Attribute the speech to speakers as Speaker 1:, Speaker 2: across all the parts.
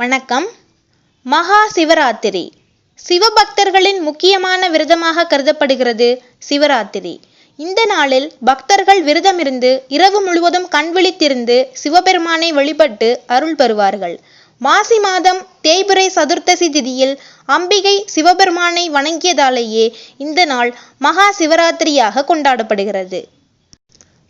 Speaker 1: வணக்கம். மகா சிவராத்திரி சிவபக்தர்களின் முக்கியமான விரதமாக கருதப்படுகிறது சிவராத்திரி. இந்த நாளில் பக்தர்கள் விரதமிருந்து இரவு முழுவதும் கண்விழித்திருந்து சிவபெருமானை வழிபட்டு அருள் பெறுவார்கள். மாசி மாதம் தேய்பிறை சதுர்த்தசி திதியில் அம்பிகை சிவபெருமானை வணங்கியதாலேயே இந்த நாள் மகா சிவராத்திரியாக கொண்டாடப்படுகிறது.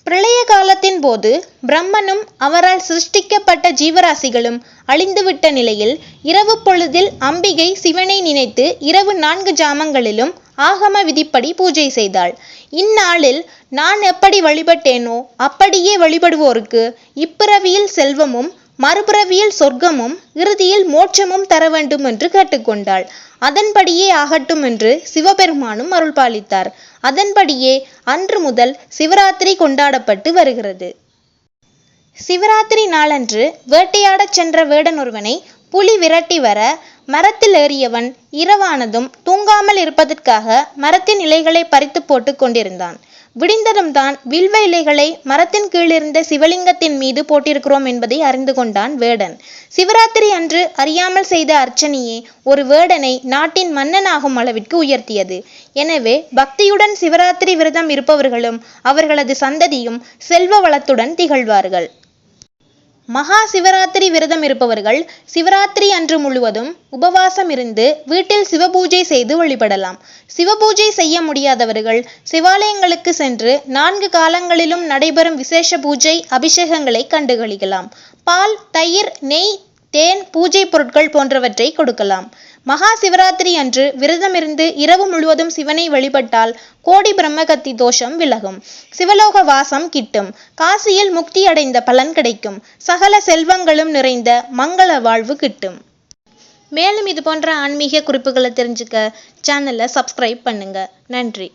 Speaker 1: பிரளய காலத்தின் போது பிரம்மனும் அவரால் சிருஷ்டிக்கப்பட்ட ஜீவராசிகளும் அழிந்துவிட்ட நிலையில் இரவு பொழுதில் அம்பிகை சிவனை நினைத்து இரவு 4 ஜாமங்களிலும் ஆகம விதிப்படி பூஜை செய்தாள். இந்நாளில் நான் எப்படி வழிபட்டேனோ அப்படியே வழிபடுவோருக்கு இப்பிறவியில் செல்வமும் மறுபிறவியில் சொர்க்கமும் இறுதியில் மோட்சமும் தர வேண்டும் என்று கேட்டுக்கொண்டாள். அதன்படியே ஆகட்டும் என்று சிவபெருமானும் அருள்பாலித்தார். அதன்படியே அன்று முதல் சிவராத்திரி கொண்டாடப்பட்டு வருகிறது. சிவராத்திரி நாளன்று வேட்டையாடச் சென்ற வேடன் ஒருவனை புலி விரட்டி வர மரத்தில் ஏறியவன் இரவானதும் தூங்காமல் இருப்பதற்காக மரத்தின் இலைகளை பறித்து போட்டு கொண்டிருந்தான். விடிந்ததும் தான் வில்வ இலைகளை மரத்தின் கீழிருந்த சிவலிங்கத்தின் மீது போட்டிருக்கிறோம் என்பதை அறிந்து கொண்டான் வேடன். சிவராத்திரி அன்று அறியாமல் செய்த அர்ச்சனையே ஒரு வேடனை நாட்டின் மன்னனாகும் அளவிற்கு உயர்த்தியது. எனவே பக்தியுடன் சிவராத்திரி விரதம் இருப்பவர்களும் அவர்களது சந்ததியும் செல்வ வளத்துடன் திகழ்வார்கள். மகா சிவராத்திரி விரதம் இருப்பவர்கள் சிவராத்திரி அன்று முழுவதும் உபவாசம் இருந்து வீட்டில் சிவபூஜை செய்து வழிபடலாம். சிவபூஜை செய்ய முடியாதவர்கள் சிவாலயங்களுக்கு சென்று 4 காலங்களிலும் நடைபெறும் விசேஷ பூஜை அபிஷேகங்களை கண்டுகளிக்கலாம். பால், தயிர், நெய், தேன், பூஜை பொருட்கள் போன்றவற்றை கொடுக்கலாம். மகா சிவராத்திரி அன்று விரதமிருந்து இரவு முழுவதும் சிவனை வழிபட்டால் கோடி பிரம்மகத்தி தோஷம் விலகும். சிவலோக வாசம் கிட்டும். காசியில் முக்தி அடைந்த பலன் கிடைக்கும். சகல செல்வங்களும் நிறைந்த மங்கள வாழ்வு கிட்டும். மேலும் இது போன்ற ஆன்மீக குறிப்புகளை தெரிஞ்சுக்க சேனலை சப்ஸ்கிரைப் பண்ணுங்க. நன்றி.